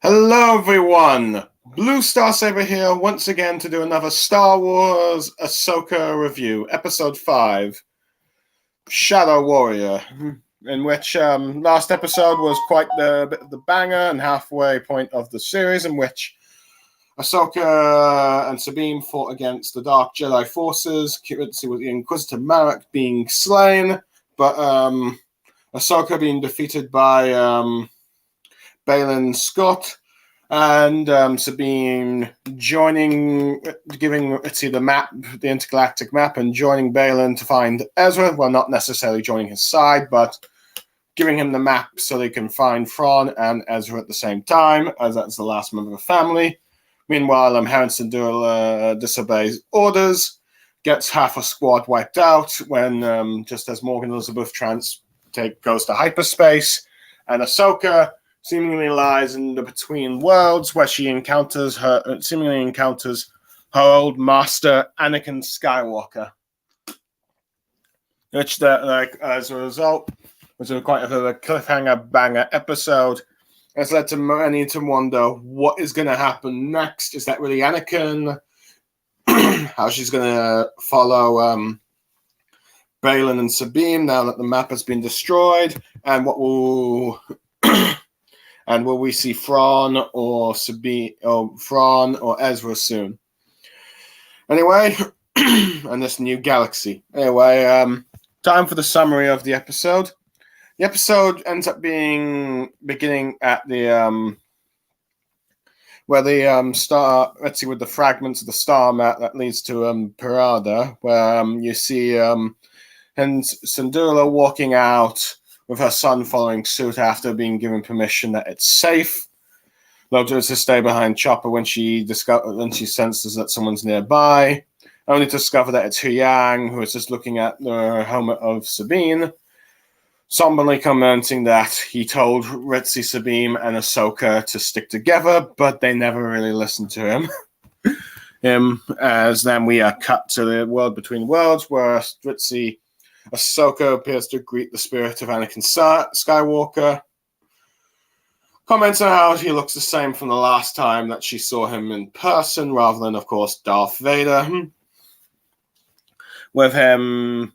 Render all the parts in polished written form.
Hello, everyone. Blue Star Saber here once again to do another Star Wars Ahsoka review, Episode 5, Shadow Warrior, in which last episode was quite the bit of the banger and halfway point of the series, in which Ahsoka and Sabine fought against the Dark Jedi forces, with the Inquisitor Marek being slain, but Ahsoka being defeated by Baylan Scott, and Sabine joining, giving the map, the intergalactic map, and joining Baylan to find Ezra. Well, not necessarily joining his side, but giving him the map so they can find Thrawn and Ezra at the same time, as that's the last member of the family. Meanwhile, Harrison disobeys orders, gets half a squad wiped out when, just as Morgan Elizabeth goes to hyperspace, and Ahsoka seemingly lies in the between worlds, where she seemingly encounters her old master, Anakin Skywalker. Which, as a result, was quite a cliffhanger banger episode. It's led to many to wonder what is going to happen next. Is that really Anakin? How she's going to follow Baylan and Sabine now that the map has been destroyed, and what will and will we see Thrawn or Sabine or Thrawn or Ezra soon? Anyway, and this new galaxy. Anyway, time for the summary of the episode. The episode ends up beginning at the where the star. Let's see, with the fragments of the star map that leads to Parada, where you see and Syndulla walking out with her son following suit after being given permission that it's safe. Loves to stay behind Chopper when she senses that someone's nearby, only to discover that it's Huyang, who is just looking at the helmet of Sabine, somberly commenting that he told Ritzy, Sabine, and Ahsoka to stick together, but they never really listened to him. As then we are cut to the world between worlds, where Ahsoka appears to greet the spirit of Anakin Skywalker, comments on how he looks the same from the last time that she saw him in person, rather than, of course, Darth Vader. With him,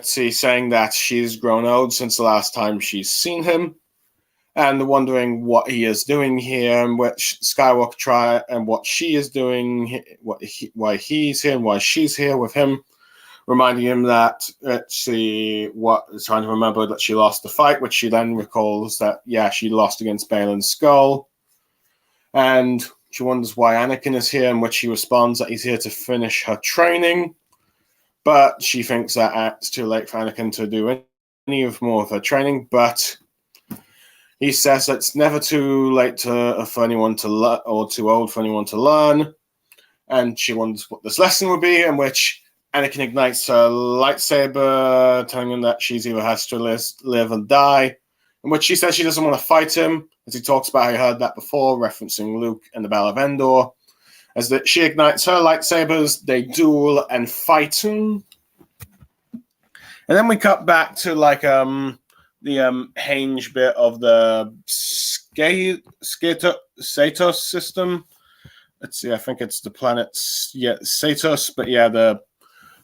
saying that she's grown old since the last time she's seen him, and wondering what he is doing here, and which Skywalker and what she is doing, why he's here and why she's here with him. Reminding him that trying to remember that she lost the fight, which she then recalls that, she lost against Baylan's skull. And she wonders why Anakin is here, in which he responds that he's here to finish her training. But she thinks that it's too late for Anakin to do any more of her training. But he says that it's never too late for anyone to learn, or too old for anyone to learn. And she wonders what this lesson would be, in which Anakin ignites her lightsaber, telling him that she's either has to live or die, in which she says she doesn't want to fight him, as he talks about how he heard that before, referencing Luke and the Battle of Endor. As that she ignites her lightsabers, they duel and fight. And then we cut back to the Hange bit of the Satos system. Let's see, I think it's the planet Satos, but the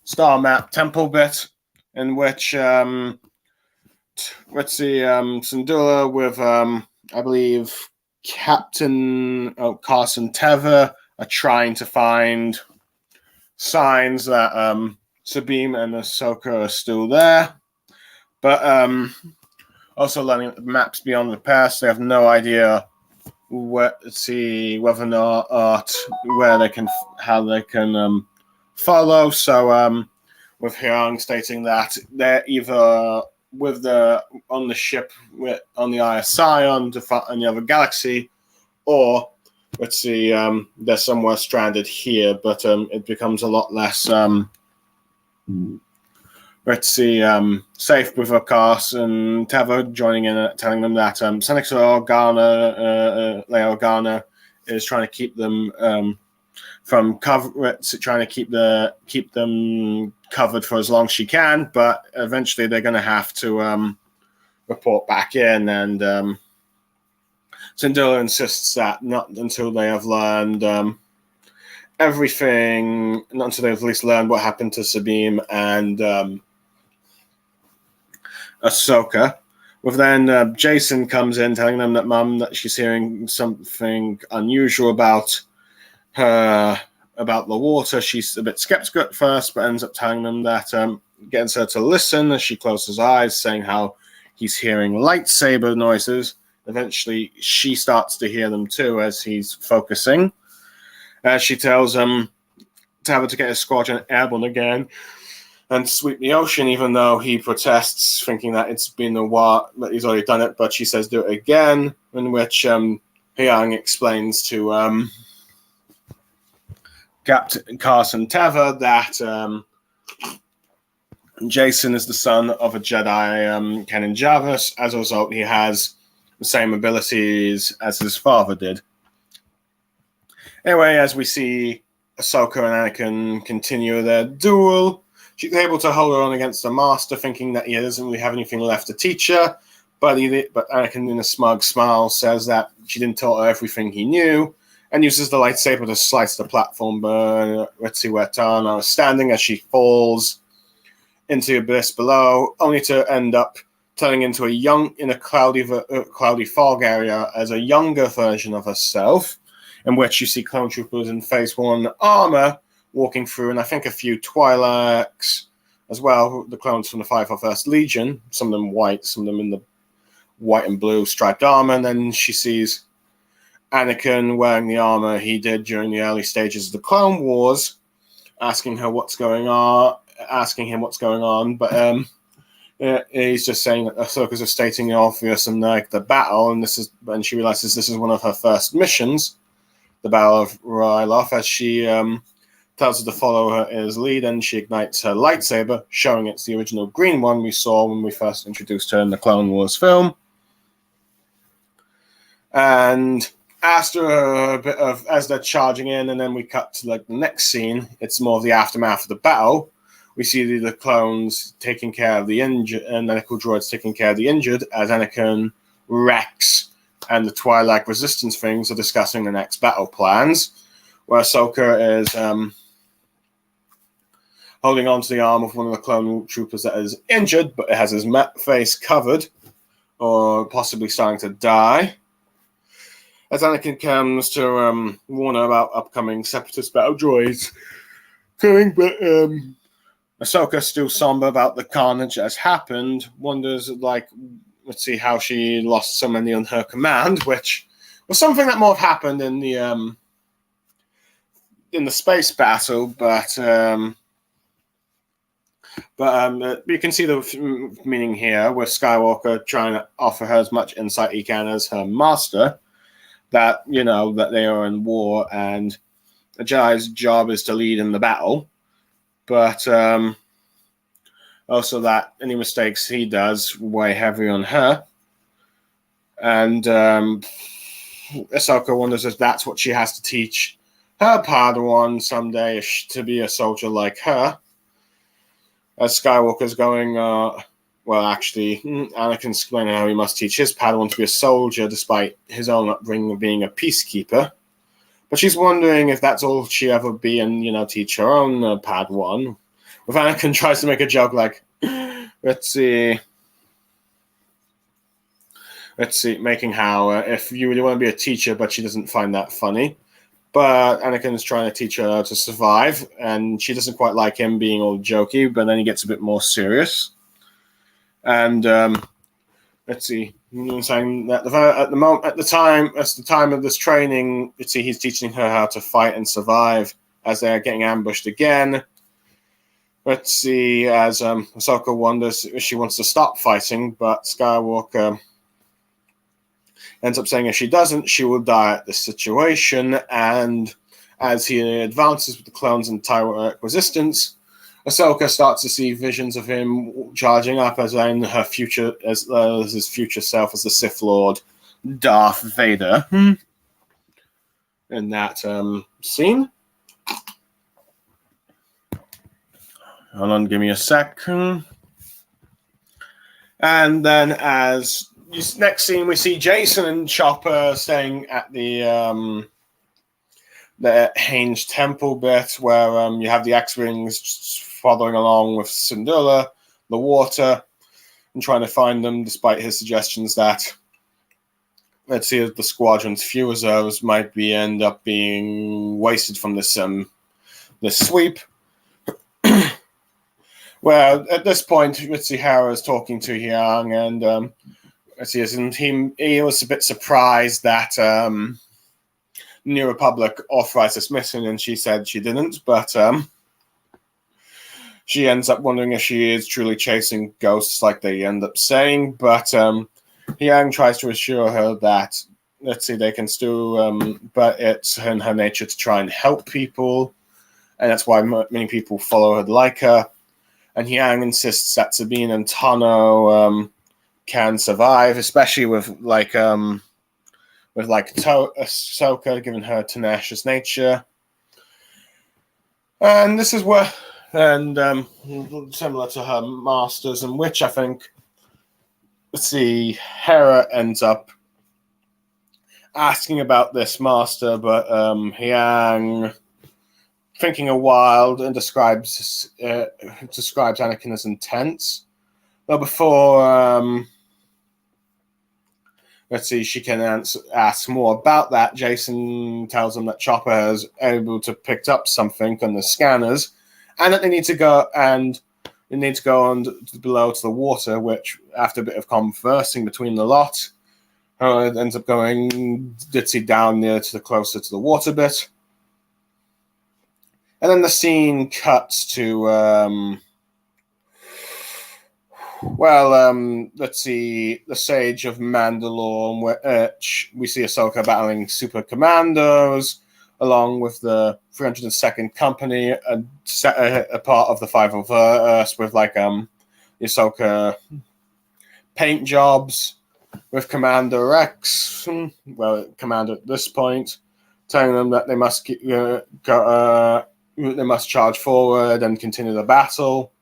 star map temple bit, in which Syndulla with I believe Captain Carson Teva are trying to find signs that Sabine and Ahsoka are still there, but also learning that the maps beyond the past, they have no idea whether or not how they can follow. So with Hyang stating that they're either on the ship on the Eye of Sion to find any other galaxy, or they're somewhere stranded here. But it becomes a lot less safe with Akars and Teva joining in, telling them that Seneca Leia Organa is trying to keep them from cover, trying to keep them covered for as long as she can, but eventually they're going to have to report back in, and Syndulla insists that not until they have learned everything, not until they've at least learned what happened to Sabine and Ahsoka. Well, then Jason comes in telling them that she's hearing something unusual about her, about the water. She's a bit skeptical at first, but ends up telling them that, gets her to listen as she closes her eyes, saying how he's hearing lightsaber noises. Eventually, she starts to hear them too as he's focusing. She tells him to have her to get his squadron airborne again and sweep the ocean, even though he protests, thinking that it's been a while, that he's already done it. But she says, do it again, in which Hyang explains to Captain Carson Teva that Jason is the son of a Jedi, Kanan Jarrus. As a result, he has the same abilities as his father did. Anyway, as we see Ahsoka and Anakin continue their duel, she's able to hold her on against the Master, thinking that he doesn't really have anything left to teach her. But Anakin, in a smug smile, says that she didn't tell her everything he knew, and uses the lightsaber to slice the platform. But let's see where Tana is standing as she falls into the abyss below, only to end up turning into a cloudy fog area as a younger version of herself, in which you see clone troopers in Phase 1 armor walking through, and I think a few Twi'leks as well, the clones from the 501st Legion, some of them white, some of them in the white and blue striped armor, and then she sees Anakin wearing the armor he did during the early stages of the Clone Wars, asking him what's going on, but he's just saying that Ahsoka's just stating the obvious and like the battle, and she realizes this is one of her first missions, the Battle of Ryloth, as she tells her to follow her his lead, and she ignites her lightsaber, showing it's the original green one we saw when we first introduced her in the Clone Wars film. And after a bit of, as they're charging in, and then we cut to like the next scene, it's more of the aftermath of the battle. We see the clones taking care of the injured, and the Nickel droids taking care of the injured, as Anakin, Rex, and the Twi'lek resistance things are discussing the next battle plans, where Ahsoka is holding on to the arm of one of the clone troopers that is injured, but it has his face covered, or possibly starting to die. As Anakin comes to warn her about upcoming Separatist battle droids coming, but Ahsoka, still somber about the carnage that has happened, wonders, like, let's see how she lost so many on her command, which was something that more happened in the space battle, but you can see the meaning here with Skywalker trying to offer her as much insight he can as her master, that, you know, that they are in war and a Jedi's job is to lead in the battle, but also that any mistakes he does weigh heavy on her. And Ahsoka wonders if that's what she has to teach her Padawan someday, to be a soldier like her. As Skywalker's going, Anakin's explaining how he must teach his Padawan to be a soldier despite his own upbringing of being a peacekeeper. But she's wondering if that's all she ever be and, you know, teach her own Padawan. If Anakin tries to make a joke like, let's see, making how if you really want to be a teacher, but she doesn't find that funny. But Anakin's trying to teach her to survive, and she doesn't quite like him being all jokey, but then he gets a bit more serious. And saying that at the time of this training, he's teaching her how to fight and survive as they're getting ambushed again. Let's see, as Ahsoka wonders if she wants to stop fighting, but Skywalker ends up saying if she doesn't, she will die at this situation. And as he advances with the clones and Twi'lek resistance, Ahsoka starts to see visions of him charging up as in her future, as his future self as the Sith Lord Darth Vader. In that scene. Hold on, give me a second. And then as next scene, we see Jason and Chopper staying at the Henge Temple bit, where you have the X-Wings following along with Syndulla, the water, and trying to find them, despite his suggestions that, let's see, the squadron's fuel reserves might end up being wasted from this sweep. Well, at this point, Mitsuhara is talking to Hyang, and he was a bit surprised that New Republic authorized this mission, and she said she didn't, but she ends up wondering if she is truly chasing ghosts like they end up saying, but Hyang tries to assure her that, they can still, but it's in her nature to try and help people, and that's why many people follow her like her. And Hyang insists that Sabine and Tano can survive, especially with Ahsoka, given her tenacious nature. And this is where, similar to her masters, in which I think, Hera ends up asking about this master, but Hyang, thinking a while, and describes Anakin as intense. But before, she can ask more about that, Jason tells them that Chopper is able to pick up something on the scanners, and that they need to go below to the water, which, after a bit of conversing between the lot, ends up going down near to closer to the water bit. And then the scene cuts to, the Sage of Mandalore, which we see Ahsoka battling super commandos, along with the 302nd Company, a part of the 501st, with Ahsoka paint jobs, with Commander Rex, Commander at this point, telling them that they must they must charge forward and continue the battle.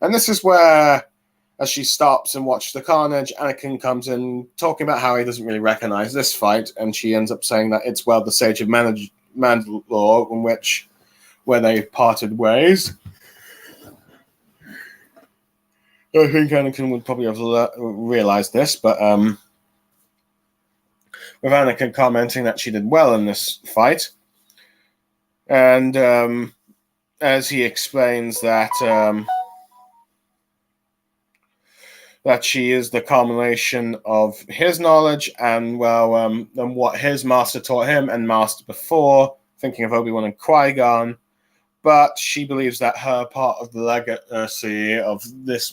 And this is where, as she stops and watches the carnage, Anakin comes in talking about how he doesn't really recognize this fight, and she ends up saying that it's, the Sage of Mandalore, where they parted ways. I think Anakin would probably have realized this, but with Anakin commenting that she did well in this fight. And as he explains that she is the culmination of his knowledge and what his master taught him and master before, thinking of Obi-Wan and Qui-Gon. But she believes that her part of the legacy of this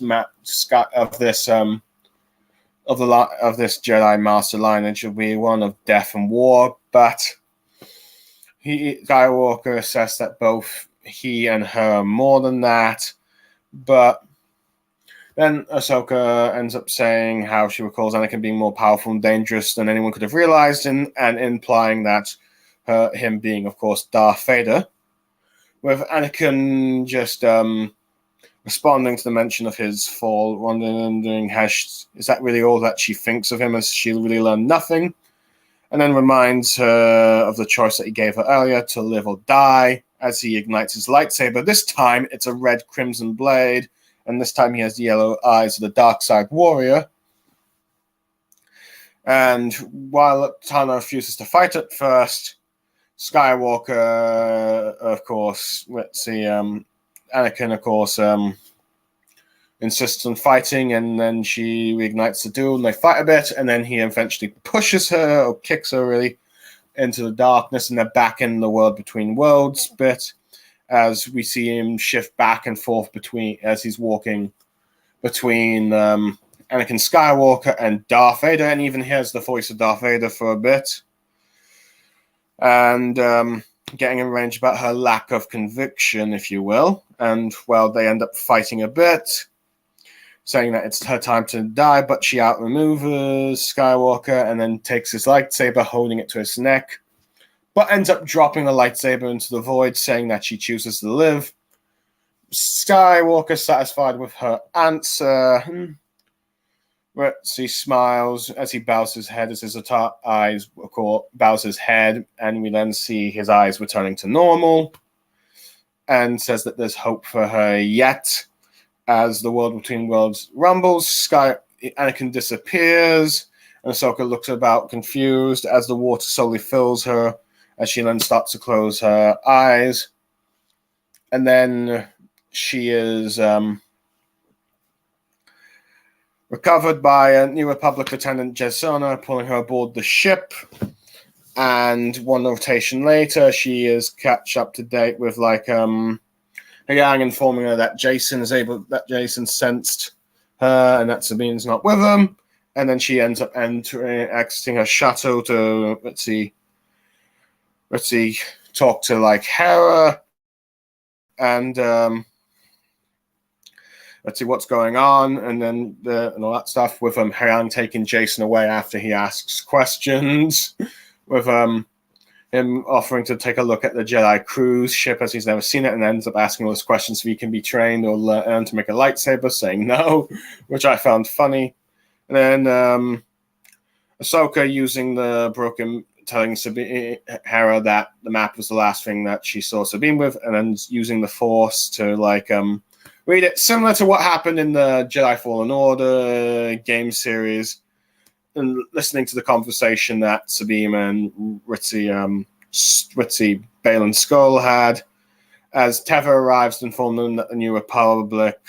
Jedi Master lineage will be one of death and war. But Skywalker assessed that both he and her are more than that. But then Ahsoka ends up saying how she recalls Anakin being more powerful and dangerous than anyone could have realized, and implying that him being, of course, Darth Vader. With Anakin just responding to the mention of his fall, wondering is that really all that she thinks of him, as she really learned nothing, and then reminds her of the choice that he gave her earlier, to live or die, as he ignites his lightsaber. This time, it's a red crimson blade, and this time he has the yellow eyes of the dark side warrior. And while Tana refuses to fight at first, Skywalker, of course, Anakin, of course, insists on fighting, and then she reignites the duel, and they fight a bit, and then he eventually pushes her, or kicks her really, into the darkness, and they're back in the world between worlds bit, as we see him shift back and forth as he's walking between Anakin Skywalker and Darth Vader, and even hears the voice of Darth Vader for a bit. And getting in range about her lack of conviction, if you will. And, they end up fighting a bit, saying that it's her time to die, but she outmaneuvers Skywalker and then takes his lightsaber, holding it to his neck, but ends up dropping the lightsaber into the void, saying that she chooses to live. Skywalker, satisfied with her answer, Ritzy smiles as he bows his head, as his eyes bows his head, and we then see his eyes returning to normal, and says that there's hope for her yet. As the world between worlds rumbles, Anakin disappears, and Ahsoka looks about confused as the water slowly fills her, as she then starts to close her eyes. And then she is recovered by a New Republic Lieutenant Jesona, pulling her aboard the ship. And one rotation later, she is catch up to date with Yang, informing her that Jason sensed her and that Sabine's not with him. And then she ends up exiting her shuttle to talk to Hera, and let's see what's going on, and then and all that stuff with Hayang taking Jason away after he asks questions, with him offering to take a look at the Jedi cruise ship as he's never seen it, and ends up asking all those questions if he can be trained or learn to make a lightsaber, saying no, which I found funny. And then Ahsoka using the broken, telling Hera that the map was the last thing that she saw Sabine with, and then using the Force to read it, similar to what happened in the Jedi Fallen Order game series, and listening to the conversation that Sabine and Ritzy Bale and Skull had, as Teva arrives to inform them that the New Republic,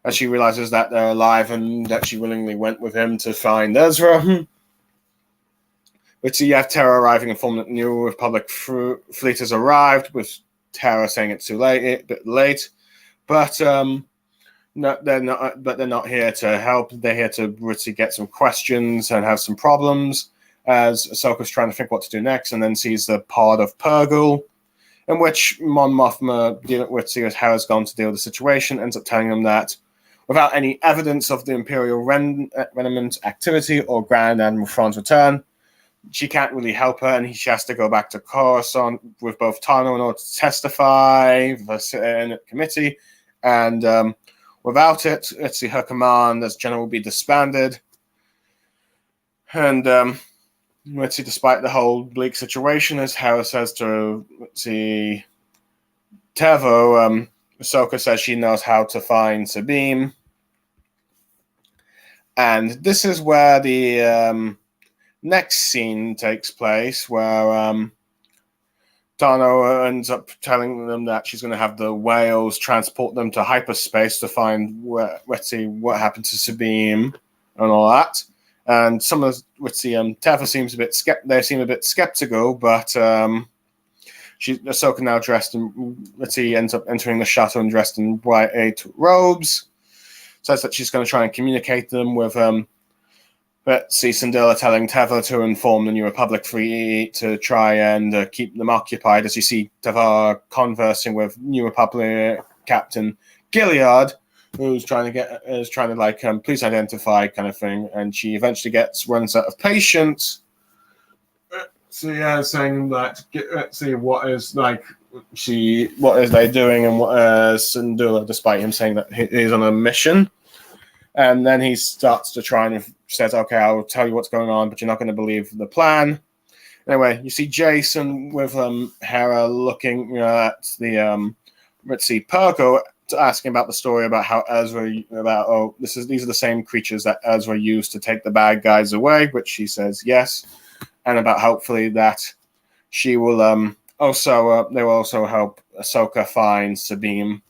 as she realizes that they're alive and that she willingly went with him to find Ezra. Ritzy, you have Tara arriving, informed that the New Republic fleet has arrived, with Tara saying it's too late, a bit late. But no, they're not. But they're not here to help. They're here to Ritzy get some questions and have some problems. As Ahsoka's trying to think what to do next, and then sees the pod of Purgle, in which Mon Mothma, dealing with Ritzy as Hera's gone to deal with the situation, ends up telling him that without any evidence of the Imperial remnant activity or Grand Admiral Thrawn's return, she can't really help her, and she has to go back to Coruscant with both Tano in order to testify for the Senate committee. And without it, let's see, her command as general will be disbanded. And let's see, despite the whole bleak situation, as Hera says to, Tevo, Ahsoka says she knows how to find Sabine. And this is where the next scene takes place, where Tano ends up telling them that she's going to have the whales transport them to hyperspace to find what happened to Sabine and all that. And some of Teva seems a bit skeptical, but Ahsoka now dressed in ends up entering the shuttle and dressed in white robes. Says that she's going to try and communicate them with Syndulla telling Teva to inform the New Republic fleet to try and keep them occupied, as you see Teva conversing with New Republic Captain Gilead, who's trying to please identify kind of thing, and she eventually runs out of patience. So yeah, saying that let's see what is they doing, and what Syndulla, despite him saying that he's on a mission. And then he starts to try and says, okay, I'll tell you what's going on, but you're not going to believe the plan. Anyway, you see Jason with Hera looking at the Purgo, asking about the story about how Ezra, these are the same creatures that Ezra used to take the bad guys away, which she says yes, and about hopefully that she will they will also help Ahsoka find Sabine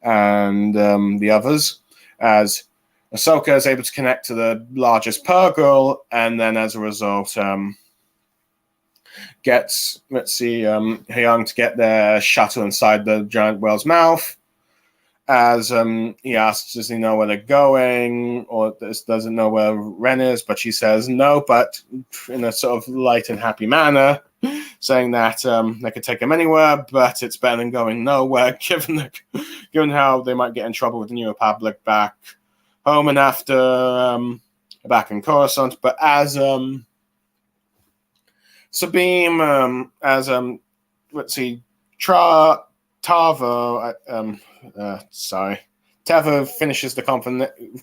and the others, as Ahsoka is able to connect to the largest Purgle, and then as a result gets Hayang to get their shuttle inside the giant whale's mouth, as he asks, does he know where they're going, or doesn't know where Ren is, but she says no, but in a sort of light and happy manner, saying that they could take him anywhere, but it's better than going nowhere, given how they might get in trouble with the New Republic back home and after back in Coruscant. But as Sabine, Teva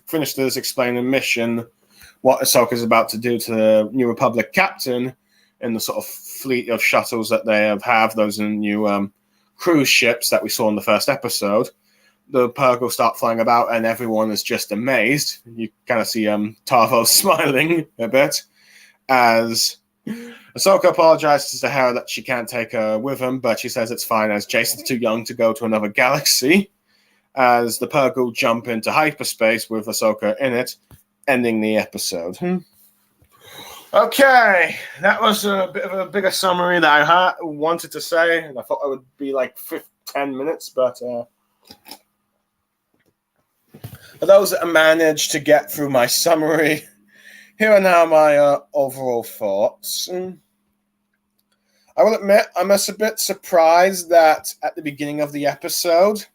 finishes explaining the mission, what Ahsoka is about to do to the New Republic captain in the sort of fleet of shuttles that they have those new cruise ships that we saw in the first episode. The Purgle start flying about, and everyone is just amazed. You kind of see Tavo smiling a bit as Ahsoka apologizes to Hera that she can't take her with him, but she says it's fine as Jason's too young to go to another galaxy. As the Purgle jump into hyperspace with Ahsoka in it, ending the episode. Okay, that was a bit of a bigger summary that I wanted to say, and I thought it would be like 10 minutes, but for those that managed to get through my summary, here are now my overall thoughts. I will admit, I'm a bit surprised that at the beginning of the episode,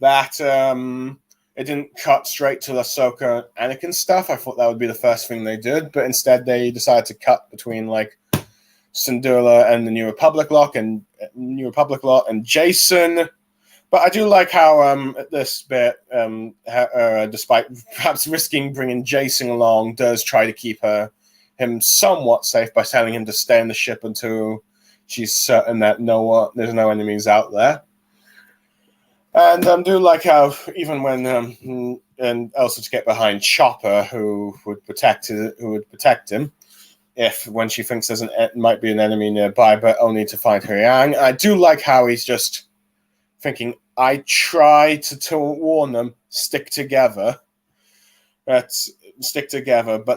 that it didn't cut straight to Ahsoka and Anakin stuff. I thought that would be the first thing they did, but instead they decided to cut between like Syndulla and the New Republic lot and Jason. But I do like how at this bit, despite perhaps risking bringing Jason along, does try to keep him somewhat safe by telling him to stay in the ship until she's certain that there's no enemies out there. And do like how even when and also to get behind Chopper, who would protect him, if when she thinks might be an enemy nearby, but only to find her Yang. I do like how he's just thinking, I try to warn them, stick together, but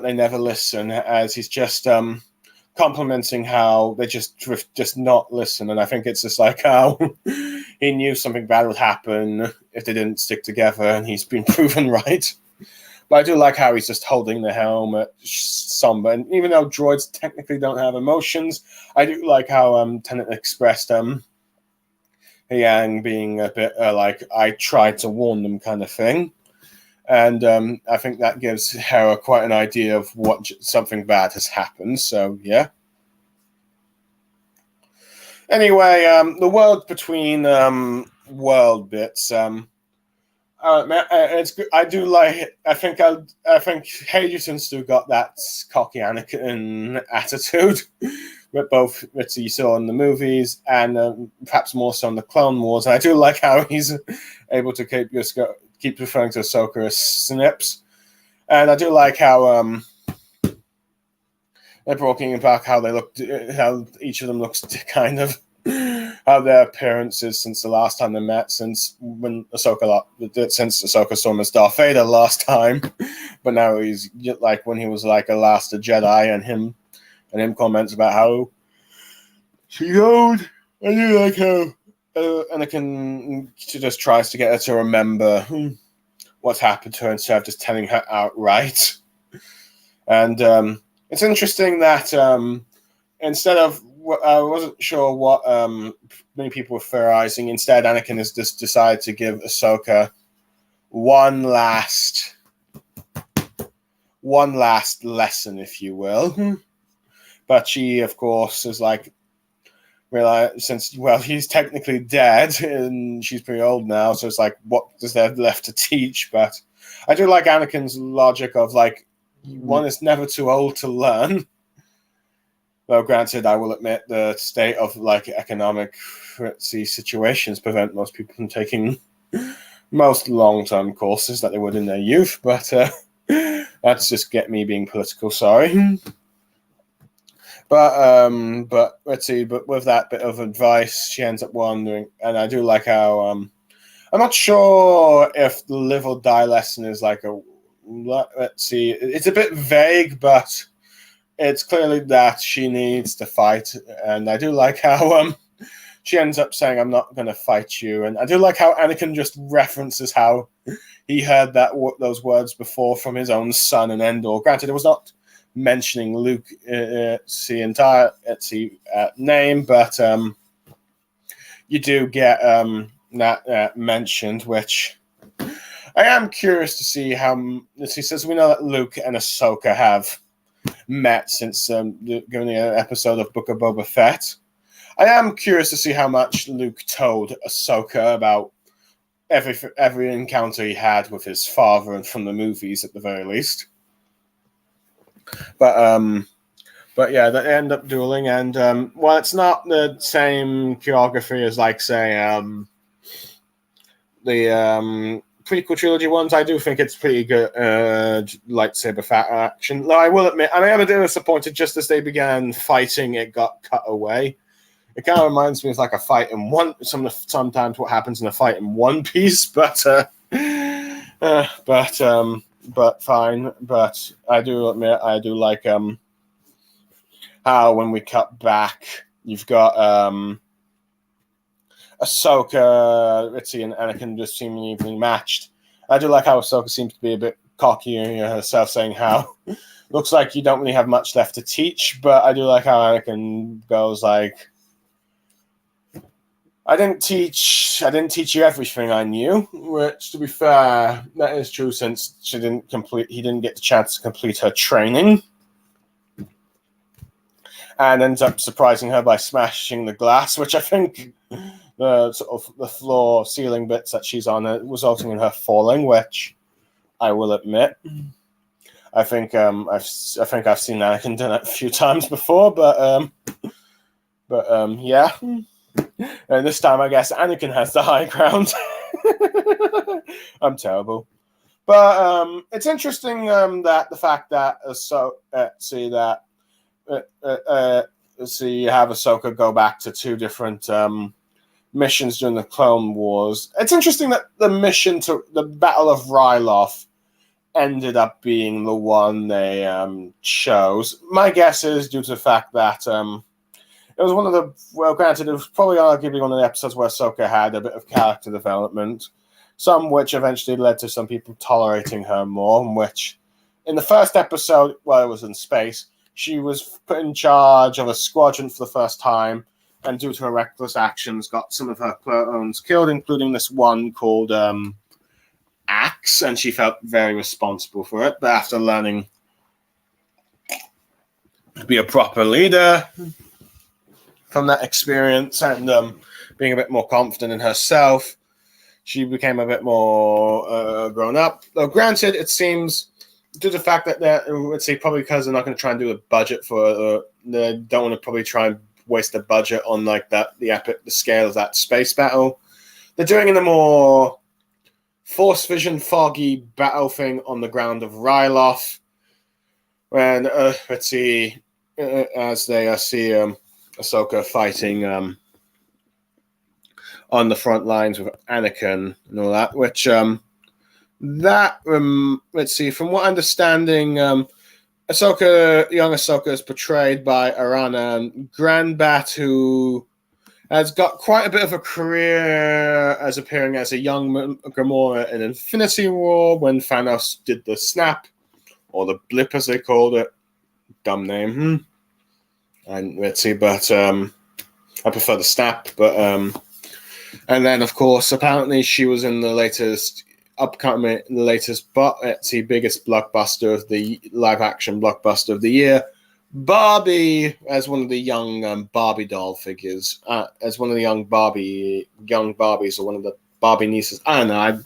they never listen, as he's just complimenting how they just not listen. And I think it's just like how he knew something bad would happen if they didn't stick together, and he's been proven right. But I do like how he's just holding the helmet somber. And even though droids technically don't have emotions, I do like how Tennant expressed Yang being a bit like, I tried to warn them kind of thing. And I think that gives Hera quite an idea of what something bad has happened. So, yeah. Anyway, the world between world bits. It's good. I do like it. I think Hayden still got that cocky Anakin attitude, with both which you saw in the movies and perhaps more so in the Clone Wars. And I do like how he's able to keep referring to Ahsoka as Snips, and I do like how they're talking about how they look, how each of them looks kind of how their appearances since the last time they met, since Ahsoka saw him as Darth Vader last time, but now he's like when he was like a last Jedi, and him comments about how she's old. I do like how Anakin just tries to get her to remember what's happened to her instead of just telling her outright. And it's interesting that instead of I wasn't sure what many people were theorizing. Instead, Anakin has just decided to give Ahsoka one last lesson, if you will. But she, of course, is like, he's technically dead and she's pretty old now, so it's like, what is there left to teach? But I do like Anakin's logic of like, one is never too old to learn. Though granted, I will admit the state of like economic situations prevent most people from taking most long-term courses that they would in their youth. But that's just get me being political. Sorry. But let's see. But with that bit of advice, she ends up wondering, and I do like how I'm not sure if the live or die lesson is like a. Let's see. It's a bit vague, but it's clearly that she needs to fight, and I do like how she ends up saying, "I'm not going to fight you," and I do like how Anakin just references how he heard those words before from his own son in Endor. Granted, it was not mentioning Luke entire name, but you do get that mentioned, which I am curious to see how. As he says, we know that Luke and Ahsoka have met since given the episode of Book of Boba Fett. I am curious to see how much Luke told Ahsoka about every encounter he had with his father and from the movies at the very least. But yeah, they end up dueling, and well, it's not the same choreography as, like, say, the prequel trilogy ones. I do think it's pretty good lightsaber fight action. Though I will admit, I am a bit disappointed. Just as they began fighting, it got cut away. It kind of reminds me of like a fight in one. Sometimes what happens in a fight in One Piece, but fine. But I do admit, I do like how when we cut back, you've got Ahsoka, Ritzy, and Anakin just seemingly evenly matched. I do like how Ahsoka seems to be a bit cocky herself, saying how looks like you don't really have much left to teach. But I do like how Anakin goes like, I didn't teach you everything I knew, which, to be fair, that is true, since he didn't get the chance to complete her training. And ends up surprising her by smashing the glass, which I think the sort of the floor ceiling bits that she's on, resulting in her falling, which I will admit, I think I've seen Anakin done it a few times before, but yeah. And this time, I guess Anakin has the high ground. I'm terrible, but it's interesting that the fact that you have Ahsoka go back to two different missions during the Clone Wars. It's interesting that the mission to the Battle of Ryloth ended up being the one they chose. My guess is due to the fact that it was one of the, well, granted, it was probably arguably one of the episodes where Ahsoka had a bit of character development, some which eventually led to some people tolerating her more, which in the first episode, while it was in space, she was put in charge of a squadron for the first time, and due to her reckless actions, got some of her clones killed, including this one called Axe, and she felt very responsible for it. But after learning to be a proper leader from that experience and being a bit more confident in herself, she became a bit more grown up. Though granted, it seems, due to the fact that let's say probably because they're not going to try and do a budget for they don't want to probably try and waste the budget on like that the scale of that space battle. They're doing in a more force vision foggy battle thing on the ground of Ryloth, when let's see as they see Ahsoka fighting on the front lines with Anakin and all that, which let's see, from what understanding, young Ahsoka is portrayed by Arana Grandbat, who has got quite a bit of a career as appearing as a young Gamora in Infinity War when Thanos did the snap, or the blip as they called it. Dumb name. And let's see, but I prefer the snap. But and then of course, apparently she was in the latest biggest blockbuster of the live action blockbuster of the year, Barbie, as one of the young Barbie doll figures, as one of the young Barbies, or one of the Barbie nieces. I don't know. I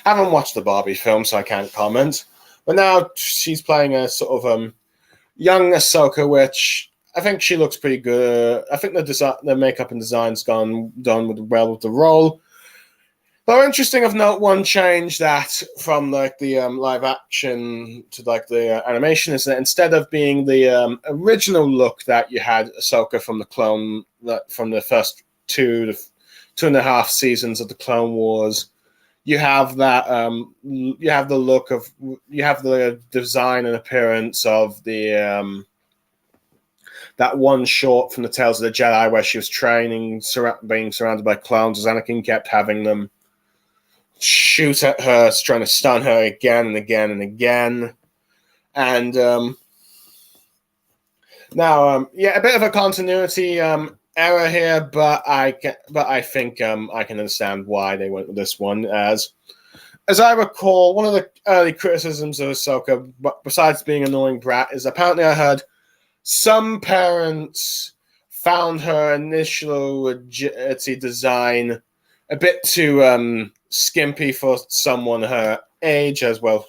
haven't watched the Barbie film, so I can't comment. But now she's playing a sort of young Ahsoka, which I think she looks pretty good. I think the makeup and design's done well with the role. Though interesting of note, one change that from like the live action to like the animation is that instead of being the original look that you had Ahsoka from the first 2.5 seasons of the Clone Wars, you have that you have the design and appearance of the that one short from the Tales of the Jedi where she was training, being surrounded by clones, as Anakin kept having them shoot at her, trying to stun her again and again and again. And now, a bit of a continuity error here, but I think I can understand why they went with this one. As I recall, one of the early criticisms of Ahsoka, besides being an annoying brat, is apparently I heard some parents found her initial design a bit too skimpy for someone her age, as well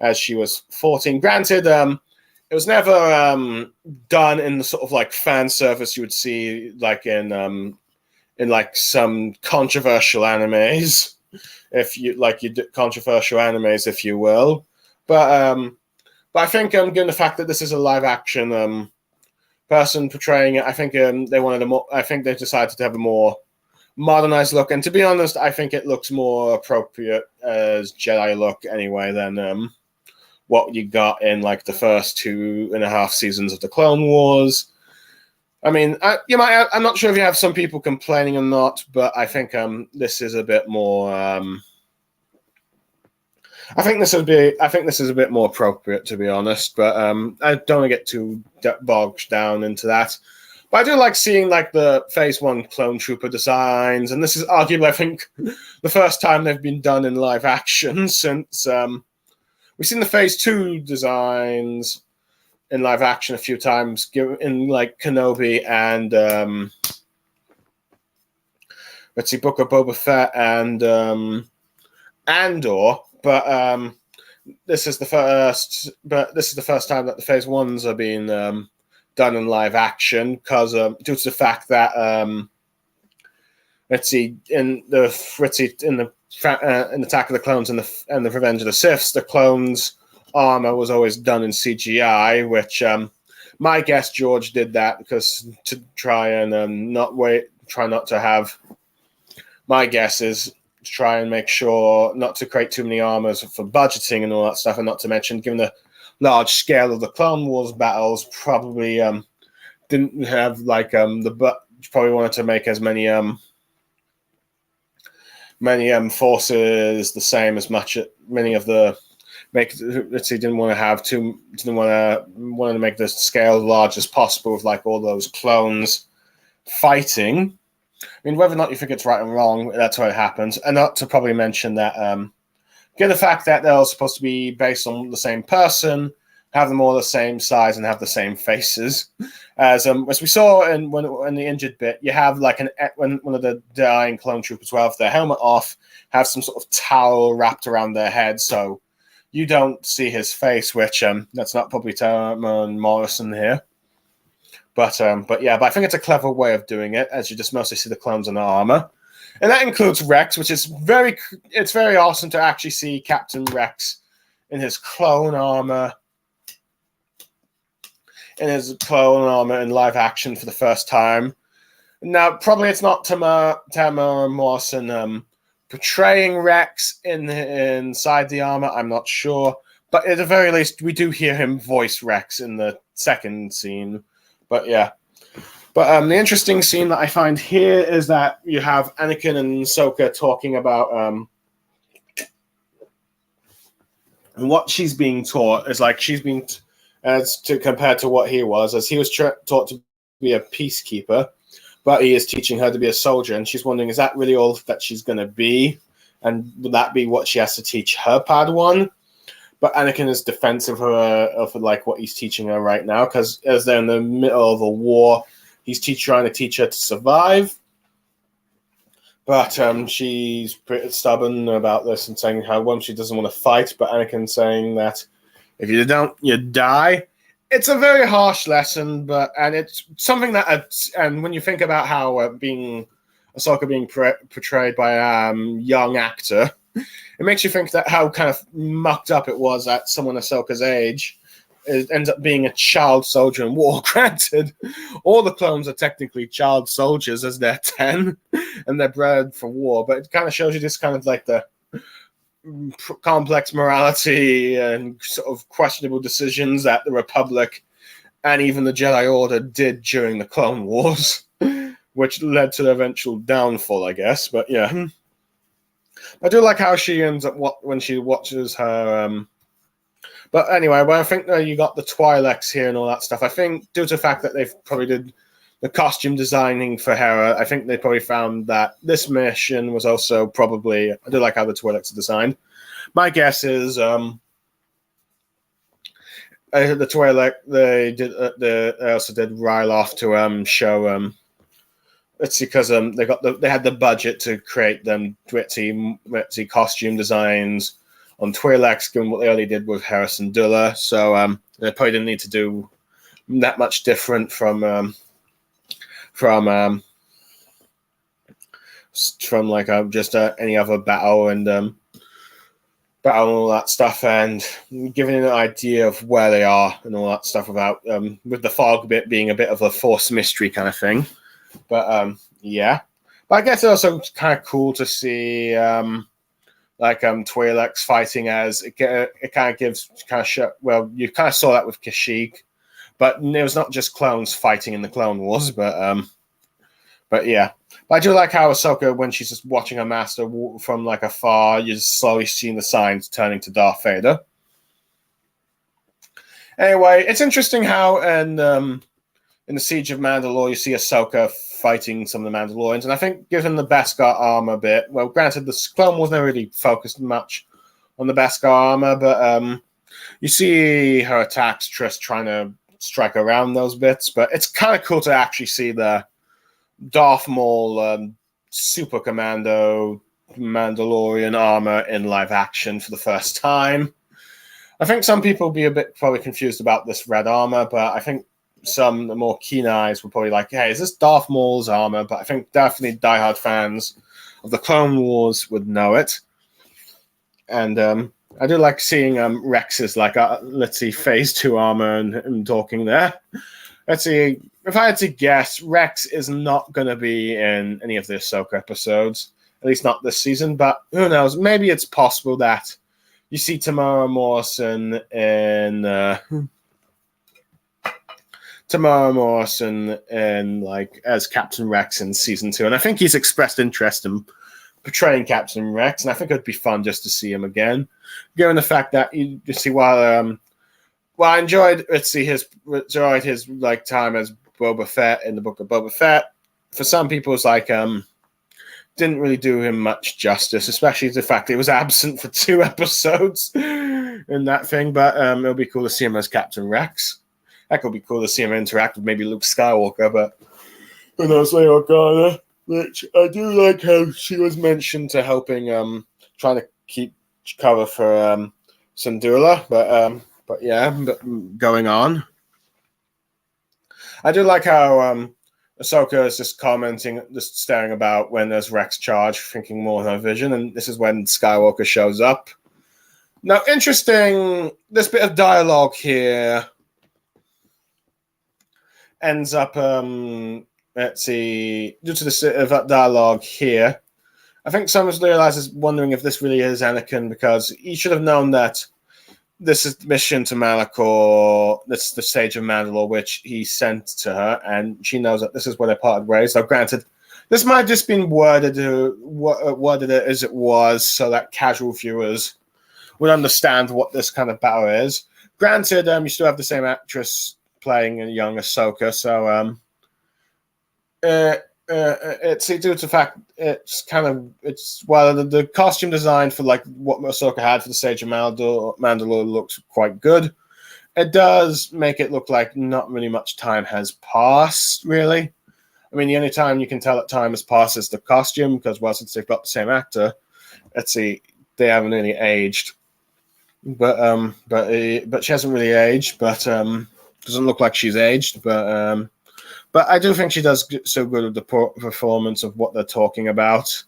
as she was 14. Granted, it was never done in the sort of like fan service you would see like in like some controversial animes, if you like controversial animes, if you will. But I think given the fact that this is a live action person portraying it, I think they wanted a more. I think they decided to have a more modernized look. And to be honest, I think it looks more appropriate as Jedi look anyway than what you got in like the first 2.5 seasons of the Clone Wars. I mean, I'm not sure if you have some people complaining or not, but I think this is a bit more. I think this is a bit more appropriate, to be honest. But I don't want to get too bogged down into that. But I do like seeing like the Phase 1 clone trooper designs, and this is arguably, I think, the first time they've been done in live action since we've seen the Phase 2 designs in live action a few times, in like Kenobi and let's see, Book of Boba Fett and Andor. But this is the first. But this is the first time that the Phase 1s are being done in live action, because due to the fact that in Attack of the Clones and the Revenge of the Siths, the clones' armor was always done in CGI, which my guess George did that because to try and try not to have. My guess is to try and make sure not to create too many armors for budgeting and all that stuff, and not to mention, given the large scale of the Clone Wars battles, probably didn't have like probably wanted to make as many forces the same as much. Many of the didn't want to make the scale large as possible with like all those clones fighting. I mean, whether or not you think it's right and wrong, that's what happens. And not to probably mention that, given the fact that they're all supposed to be based on the same person, have them all the same size and have the same faces, as we saw in the injured bit, you have like one of the dying clone troopers will have their helmet off, have some sort of towel wrapped around their head, so you don't see his face, which that's not probably Taman Morrison here. But I think it's a clever way of doing it, as you just mostly see the clones in the armor. And that includes Rex, which is very awesome to actually see Captain Rex in his clone armor. In live action for the first time. Now, probably it's not Tamara Morrison portraying Rex inside the armor. I'm not sure. But at the very least, we do hear him voice Rex in the second scene. But yeah. But the interesting scene that I find here is that you have Anakin and Ahsoka talking about what she's being taught is like she's being compared to what he was, as he was taught to be a peacekeeper, but he is teaching her to be a soldier, and she's wondering, is that really all that she's going to be? And would that be what she has to teach her Padawan? But Anakin is defensive of like what he's teaching her right now, because as they're in the middle of a war, he's trying to teach her to survive. But she's pretty stubborn about this and saying how she doesn't want to fight. But Anakin saying that if you don't, you die. It's a very harsh lesson, and it's something that, and when you think about how Ahsoka being portrayed by a young actor, it makes you think that how kind of mucked up it was that someone Ahsoka's age ends up being a child soldier in war. Granted, all the clones are technically child soldiers as they're 10 and they're bred for war, but it kind of shows you this kind of like the complex morality and sort of questionable decisions that the Republic and even the Jedi Order did during the Clone Wars, which led to the eventual downfall, I guess. But yeah, I do like how she ends up when she watches her. But anyway, I think you got the Twi'leks here and all that stuff. I think due to the fact that they've probably did the costume designing for Hera, I think they probably found that this mission was also probably. I do like how the Twi'leks are designed. My guess is the Twi'lek they also did Ryloth to show It's because they had the budget to create them ritzy costume designs on Twi'leks, given what they already did with Harrison Dulla. So they probably didn't need to do that much different from like just any other battle and all that stuff, and giving an idea of where they are and all that stuff about with the fog bit being a bit of a force mystery kind of thing. But yeah, but I guess it's also kind of cool to see Twi'leks fighting, as it kind of gives well, you kind of saw that with Kashyyyk, but it was not just clones fighting in the Clone Wars, but yeah. But I do like how Ahsoka, when she's just watching her master from like afar, you're just slowly seeing the signs turning to Darth Vader. Anyway, it's interesting how in the Siege of Mandalore you see Ahsoka fighting some of the Mandalorians, and I think given the Beskar armor bit, well, granted the Clone Wars never really focused much on the Beskar armor, but you see her attacks just trying to strike around those bits. But it's kind of cool to actually see the Darth Maul Super Commando Mandalorian armor in live action for the first time. I think some people will be a bit probably confused about this red armor, but I think some more keen eyes will probably like, hey, is this Darth Maul's armor? But I think definitely diehard fans of the Clone Wars would know it. And I do like seeing Rex's let's see, Phase 2 armor and talking there. Let's see, if I had to guess, Rex is not going to be in any of the Ahsoka episodes, at least not this season, but who knows? Maybe it's possible that you see Tamara Morrison in as Captain Rex in season 2, and I think he's expressed interest in portraying Captain Rex, and I think it'd be fun just to see him again, given the fact that you see I enjoyed his time as Boba Fett in the Book of Boba Fett. For some people, it's like didn't really do him much justice, especially the fact that he was absent for 2 episodes in that thing. But it'll be cool to see him as Captain Rex. That could be cool to see him interact with maybe Luke Skywalker, but who knows, Leia Organa, which I do like how she was mentioned to helping trying to keep cover for Syndulla, but yeah, going on. I do like how Ahsoka is just commenting, just staring about when there's Rex charge, thinking more on her vision, and this is when Skywalker shows up. Now, interesting, this bit of dialogue here ends up, let's see, due to the dialogue here, I think someone realizes, wondering if this really is Anakin, because he should have known that this is the mission to Malachor. This is the stage of Mandalore, which he sent to her, and she knows that this is where they parted ways. So, granted, this might have just been worded as it was, so that casual viewers would understand what this kind of battle is. Granted, you still have the same actress playing a young Ahsoka, so it's due to the fact the costume design for like what Ahsoka had for the Sage of Mandalore looks quite good. It does make it look like not really much time has passed, really. I mean, the only time you can tell that time has passed is the costume, because since they've got the same actor, let's see, they haven't really aged. But she hasn't really aged, but doesn't look like she's aged, but I do think she does so good with the performance of what they're talking about.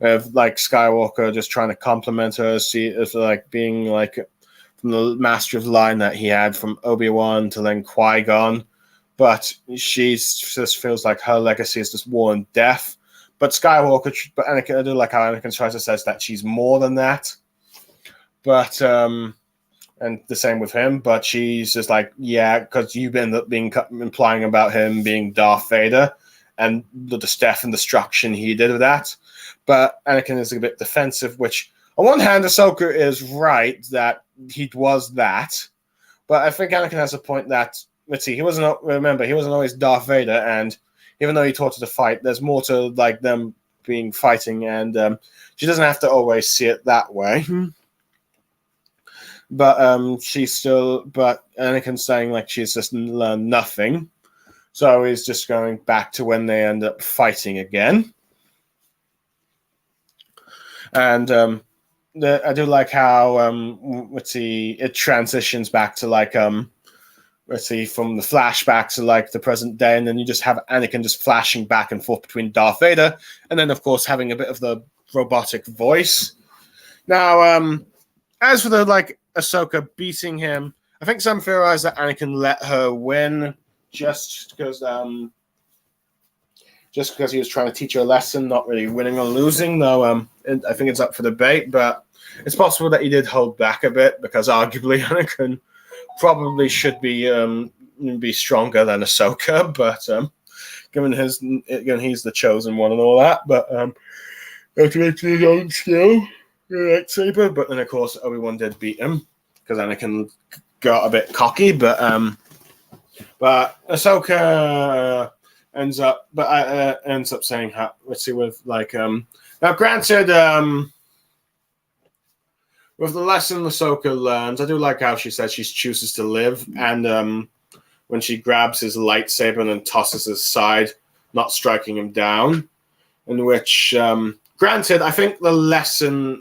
Like Skywalker just trying to compliment her, as like being like from the master of the line that he had from Obi-Wan to then Qui-Gon. But she just feels like her legacy is just war and death. But Anakin, I do like how Anakin tries to say that she's more than that. But and the same with him, but she's just like, yeah, because you've been implying about him being Darth Vader and the death and destruction he did with that. But Anakin is a bit defensive, which on one hand, Ahsoka is right that he was that, but I think Anakin has a point that, let's see, he wasn't always Darth Vader, and even though he taught her to fight, there's more to like them being fighting, and she doesn't have to always see it that way. But Anakin's saying like she's just learned nothing. So he's just going back to when they end up fighting again. And I do like how it transitions back to like from the flashback to like the present day, and then you just have Anakin just flashing back and forth between Darth Vader, and then of course having a bit of the robotic voice. Now, as for the like Ahsoka beating him, I think some theorize that Anakin let her win just because he was trying to teach her a lesson, not really winning or losing. Though I think it's up for debate, but it's possible that he did hold back a bit because arguably Anakin probably should be stronger than Ahsoka, but given he's the chosen one and all that, but ultimately his own skill, lightsaber. But then of course Obi-Wan did beat him because Anakin got a bit cocky, but Ahsoka ends up saying, let's see, with like now granted, with the lesson Ahsoka learns, I do like how she says she chooses to live, and when she grabs his lightsaber and then tosses his aside, not striking him down, in which granted, I think the lesson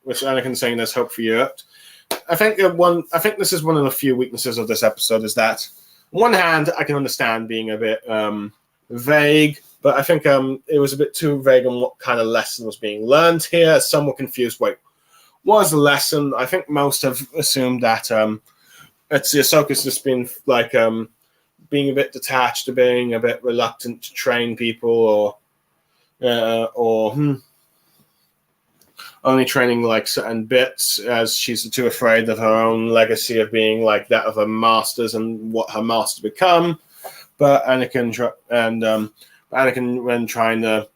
which Anakin's saying there's hope for you. I think this is one of the few weaknesses of this episode is that on one hand I can understand being a bit vague, but I think it was a bit too vague on what kind of lesson was being learned here. Some were confused. Wait, what was the lesson? I think most have assumed that Ahsoka's just been like being a bit detached, or being a bit reluctant to train people, or only training like certain bits, as she's too afraid of her own legacy of being like that of her masters and what her master become. But Anakin when trying to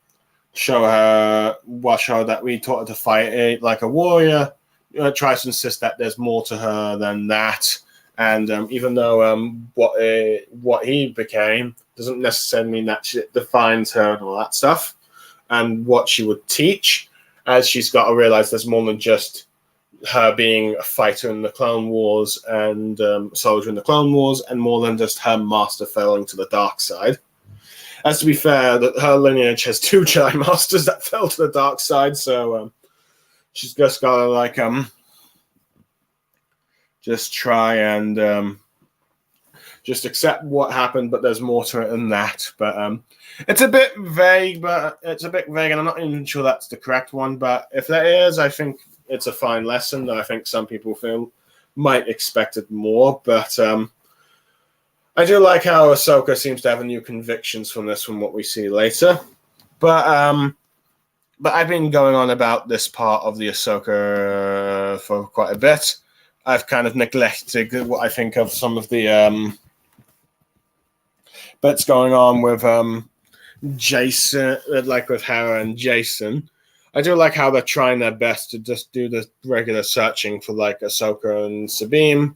show her that we taught her to fight like a warrior, tries to insist that there's more to her than that. And even though what he became doesn't necessarily mean that it defines her and all that stuff, and what she would teach, as she's got to realize there's more than just her being a fighter in the Clone Wars and soldier in the Clone Wars, and more than just her master falling to the dark side. As to be fair, that her lineage has 2 Jedi Masters that fell to the dark side, so she's just got to like just try and just accept what happened, but there's more to it than that. But it's a bit vague, and I'm not even sure that's the correct one. But if that is, I think it's a fine lesson that I think some people feel might expect it more. But I do like how Ahsoka seems to have new convictions from this, from what we see later. But I've been going on about this part of the Ahsoka for quite a bit. I've kind of neglected what I think of some of the bits going on with Jason, like with Hera and Jason. I do like how they're trying their best to just do the regular searching for like Ahsoka and Sabine,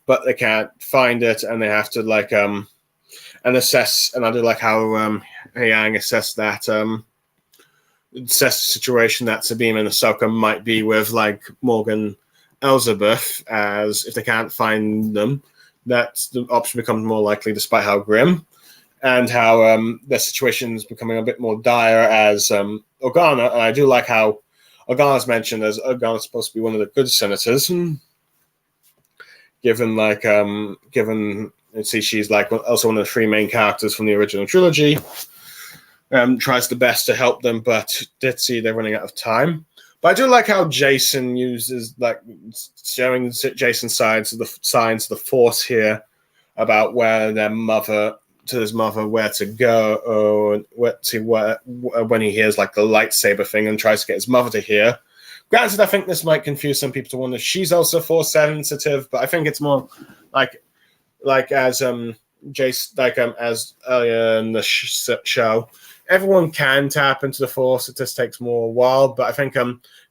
but they can't find it, and they have to like and assess. And I do like how Yang assessed the situation that Sabine and Ahsoka might be with, like Morgan Elizabeth, as if they can't find them, that the option becomes more likely, despite how grim, and how their situation is becoming a bit more dire as Organa. And I do like how Organa's mentioned as Organa's supposed to be one of the good senators, given she's like also one of the 3 main characters from the original trilogy. Tries the best to help them, but did see they're running out of time. But I do like how Jason uses, like, showing Jason's signs of the Force here about where their mother, to his mother, where to go, when he hears like the lightsaber thing, and tries to get his mother to hear. Granted, I think this might confuse some people to wonder if she's also Force sensitive, but I think it's more like as Jason, as earlier in the show. Everyone can tap into the Force. It just takes more a while, but I think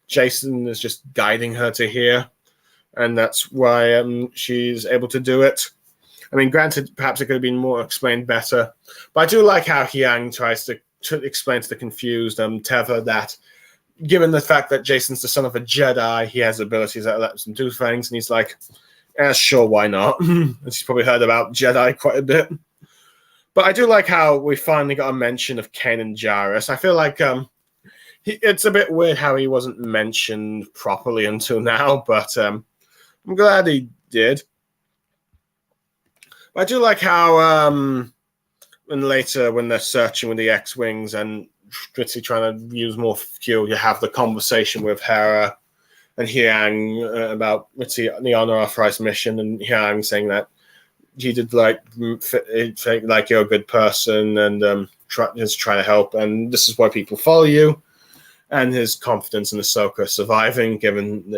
Jason is just guiding her to here, and that's why she's able to do it. I mean, granted, perhaps it could have been more explained better, but I do like how Yang tries to explain to the confused Teva that, given the fact that Jason's the son of a Jedi, he has abilities that lets him do things, and he's like, sure, why not? And she's probably heard about Jedi quite a bit. But I do like how we finally got a mention of Kanan Jarrus. I feel like it's a bit weird how he wasn't mentioned properly until now, but I'm glad he did. But I do like how and later when they're searching with the X-Wings and Ritzy trying to use more fuel, you have the conversation with Hera and Hyang about Ritzy, the unauthorized mission, and Hyang saying that he did like you're a good person and just trying to help, and this is why people follow you. And his confidence in Ahsoka surviving, given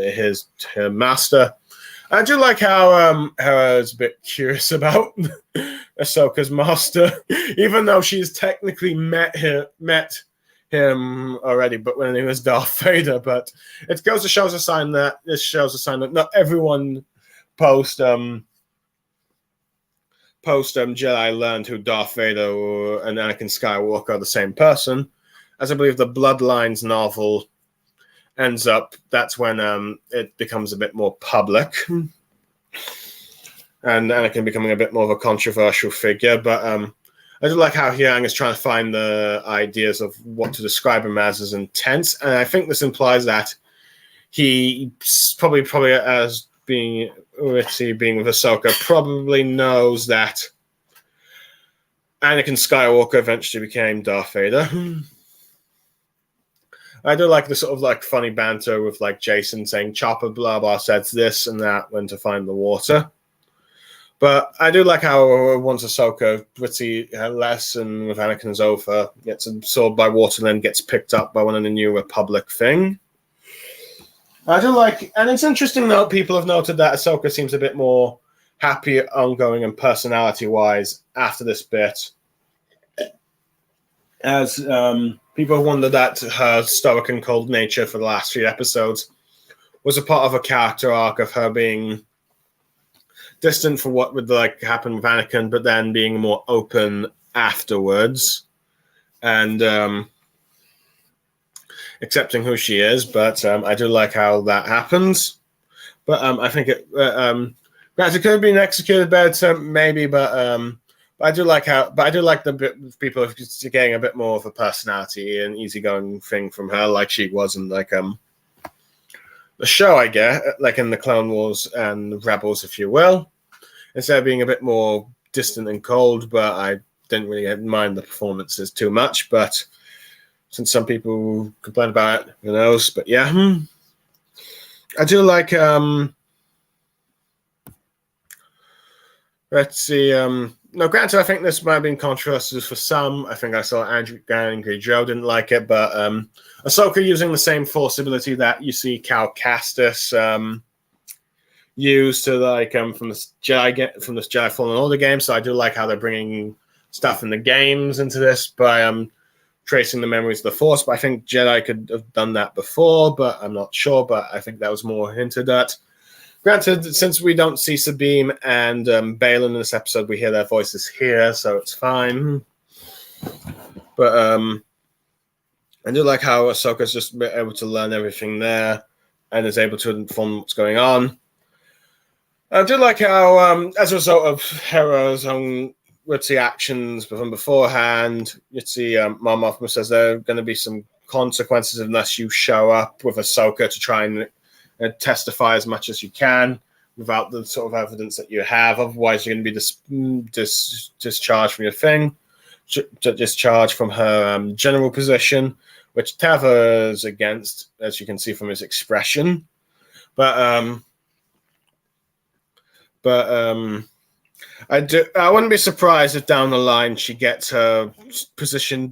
her master. I do like how Hera's a bit curious about Ahsoka's master, even though she's technically met him already, but when he was Darth Vader. But it goes to shows a sign that not everyone post Jedi learned who Darth Vader and Anakin Skywalker are the same person. As I believe the Bloodlines novel ends up, that's when it becomes a bit more public. And Anakin becoming a bit more of a controversial figure. But I do like how Hyang is trying to find the ideas of what to describe him as intense. And I think this implies that he probably as being with Ahsoka, probably knows that Anakin Skywalker eventually became Darth Vader. I do like the sort of like funny banter with like Jason saying Chopper blah blah said this and that when to find the water. But I do like how once Ahsoka Ritzy her lesson with Anakin's over, gets absorbed by water and then gets picked up by one of the New Republic thing. I do like, and it's interesting that people have noted that Ahsoka seems a bit more happy, ongoing, and personality-wise after this bit. As people wonder that her stoic and cold nature for the last 3 episodes was a part of a character arc of her being distant for what would like happen with Anakin, but then being more open afterwards and accepting who she is. But I do like how that happens. But I think it could have been executed better, maybe. But I do like the people getting a bit more of a personality and easygoing thing from her, like she was in like the show, I guess, like in the Clone Wars and Rebels, if you will, instead of being a bit more distant and cold. But I didn't really mind the performances too much. But since some people complain about it, who knows? But yeah, I do like. Let's see. No, granted, I think this might have been controversial for some. I think I saw Angry Joe didn't like it, but Ahsoka using the same force ability that you see Cal Kestis use to like from this Jedi Fallen Order game. So I do like how they're bringing stuff in the games into this by tracing the memories of the Force. But I think Jedi could have done that before, but I'm not sure. But I think that was more hinted at. Granted, since we don't see Sabine and Baylan in this episode, we hear their voices here, so it's fine. But I do like how Ahsoka's just able to learn everything there and is able to inform what's going on. I do like how, as a result of Hera's own witty actions from beforehand, you see Mom Mothma says there are going to be some consequences unless you show up with Ahsoka to try and testify as much as you can without the sort of evidence that you have. Otherwise, you're going to be discharged from your thing, discharged from her general position, which Tava's against, as you can see from his expression. But I wouldn't be surprised if down the line she gets her position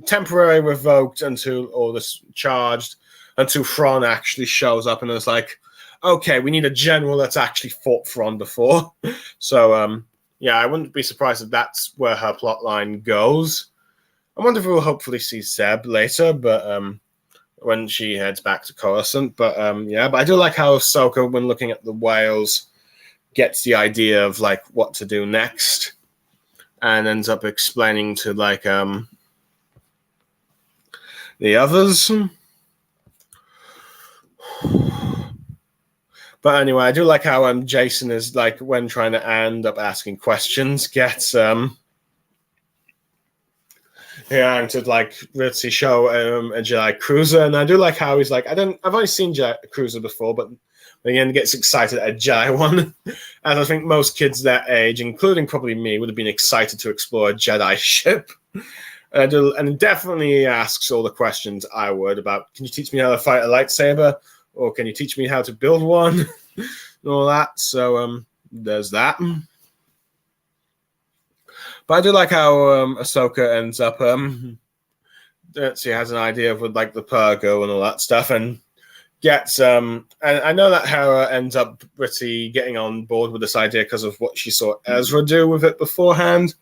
temporarily revoked or discharged until Thrawn actually shows up and is like, okay, we need a general that's actually fought Thrawn before. So, yeah, I wouldn't be surprised if that's where her plot line goes. I wonder if we'll hopefully see Zeb later, but when she heads back to Coruscant. But yeah, but I do like how Ahsoka, when looking at the whales, gets the idea of like what to do next and ends up explaining to like the others. But anyway, I do like how Jason is like when trying to end up asking questions, gets yeah, and to like really show a Jedi cruiser, and I do like how he's like, I've only seen Jedi cruiser before, but again gets excited at a Jedi one, as I think most kids that age, including probably me, would have been excited to explore a Jedi ship. And definitely asks all the questions I would about, can you teach me how to fight a lightsaber, or can you teach me how to build one, and all that. So there's that. But I do like how Ahsoka ends up. She has an idea of with like the Purgo and all that stuff, and gets. And I know that Hera ends up pretty getting on board with this idea because of what she saw Ezra do with it beforehand.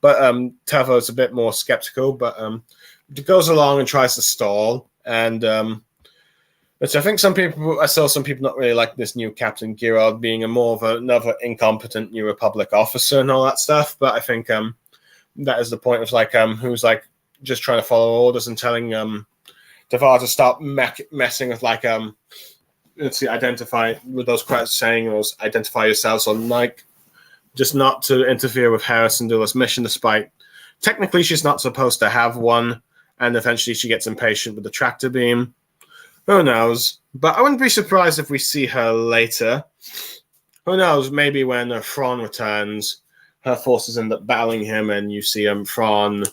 But Tavo's a bit more skeptical, but goes along and tries to stall. And which I think I saw some people not really like this new Captain Girard being another incompetent New Republic officer and all that stuff. But I think that is the point of like who's like just trying to follow orders and telling Tavo to stop messing with like let's see, identify with those credits saying those identify yourselves on like. Just not to interfere with Hera Syndulla's mission, despite technically she's not supposed to have one, and eventually she gets impatient with the tractor beam. Who knows? But I wouldn't be surprised if we see her later. Who knows? Maybe when Thrawn returns, her forces end up battling him, and you see Thrawn, and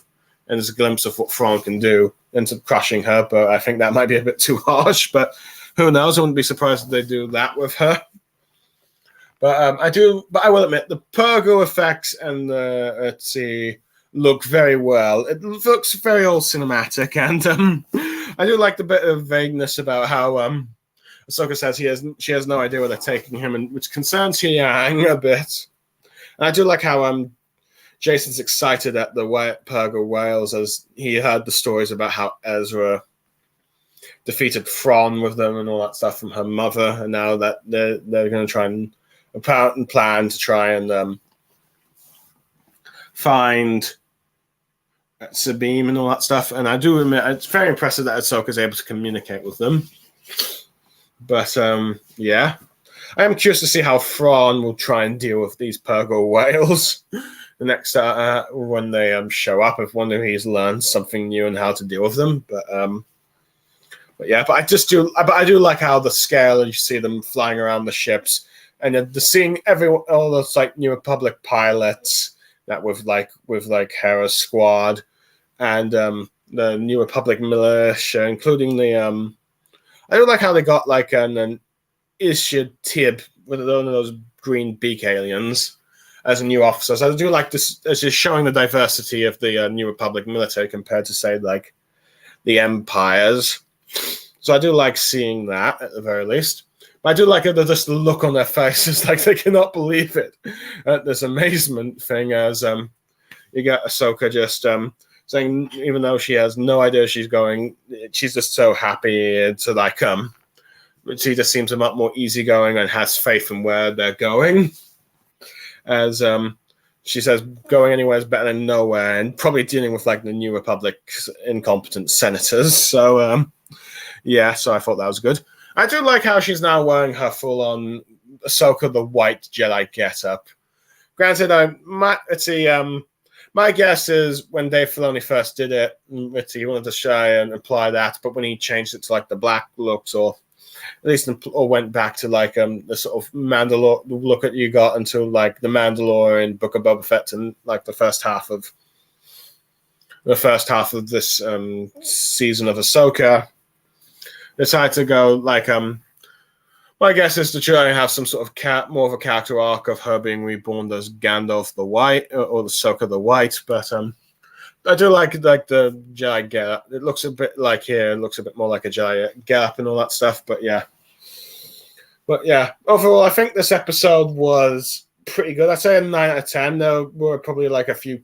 there's a glimpse of what Thrawn can do, ends up crushing her. But I think that might be a bit too harsh. But who knows? I wouldn't be surprised if they do that with her. But I will admit the Purgo effects and the let's see look very well. It looks very old cinematic, and I do like the bit of vagueness about how Ahsoka says she has no idea where they're taking him, and which concerns Yang a bit. And I do like how Jason's excited at the Purgo whales as he heard the stories about how Ezra defeated Thrawn with them and all that stuff from her mother, and now that they're going to try and plan to try and find Sabine and all that stuff. And I do admit it's very impressive that Ahsoka is able to communicate with them. But yeah, I am curious to see how Thrawn will try and deal with these Purgo whales the next when they show up. If wonder if he's learned something new and how to deal with them. But yeah, but I do like how the scale and you see them flying around the ships. And seeing all those like New Republic pilots that with Hera's squad and the New Republic militia, including the I do like how they got like an Ishid Tib with one of those green beak aliens as a new officer. So I do like this as just showing the diversity of the New Republic military compared to say like the Empires. So I do like seeing that at the very least. But I do like just the look on their faces, like they cannot believe it. This amazement thing as you get Ahsoka just saying, even though she has no idea where she's going, she's just so happy to like she just seems a lot more easygoing and has faith in where they're going. As she says, going anywhere is better than nowhere, and probably dealing with like the New Republic's incompetent senators. So yeah, so I thought that was good. I do like how she's now wearing her full-on Ahsoka the White Jedi getup. Granted, my guess is when Dave Filoni first did it, he wanted to try and imply that, but when he changed it to like the black looks, or at least or went back to like the sort of Mandalore look that you got until like the Mandalorian Book of Boba Fett and like the first half of this season of Ahsoka. Decided to go like my guess is to try and have some sort of more of a character arc of her being reborn as Gandalf the White or the Ahsoka the White. But I do like the Jedi getup. It looks a bit like here. It looks a bit more like a Jedi getup and all that stuff. But yeah, overall, I think this episode was pretty good. I'd say a 9 out of 10. There were probably like a few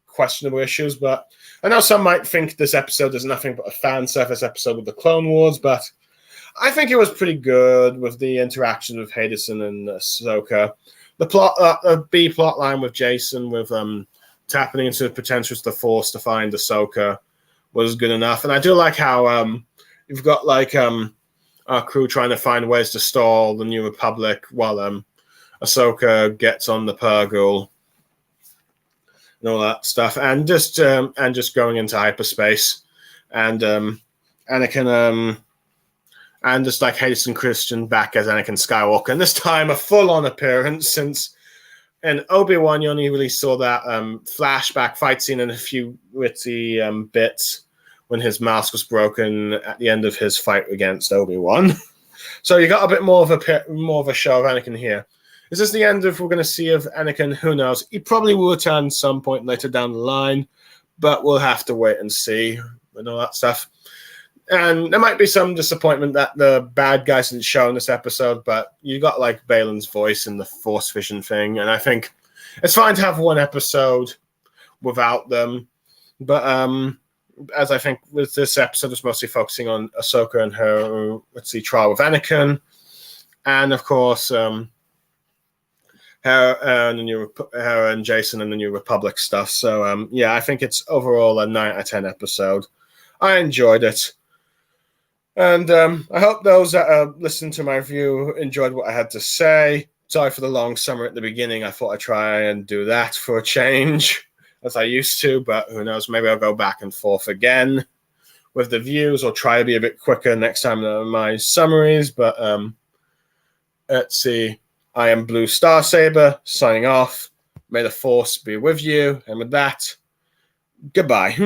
questionable issues, but I know some might think this episode is nothing but a fan service episode with the Clone Wars, but I think it was pretty good with the interactions with Hadison and Ahsoka. The plot, B plot line with Jason, with tapping into the potential of the Force to find Ahsoka was good enough. And I do like how you've got like our crew trying to find ways to stall the New Republic while Ahsoka gets on the Purgle. and all that stuff, and just going into hyperspace, and Anakin and just like Hayden Christian back as Anakin Skywalker, and this time a full-on appearance, since in Obi-Wan you only really saw that flashback fight scene and a few witty bits when his mask was broken at the end of his fight against Obi-Wan. So you got a bit more of a show of Anakin here. Is this the end of we're going to see of Anakin? Who knows? He probably will return some point later down the line, but we'll have to wait and see and all that stuff. And there might be some disappointment that the bad guys didn't show in this episode, but you got like Balin's voice and the Force Vision thing, and I think it's fine to have one episode without them. But as I think with this episode, it's mostly focusing on Ahsoka and her trial with Anakin, and of course her and Jason and the New Republic stuff. So yeah, I think it's overall a 9 out of 10 episode. I enjoyed it. And I hope those that listened to my review enjoyed what I had to say. Sorry for the long summer at the beginning. I thought I'd try and do that for a change, as I used to, but who knows, maybe I'll go back and forth again with the views, or try to be a bit quicker next time than my summaries. But let's see. I am Blue Star Saber, signing off. May the Force be with you. And with that, goodbye.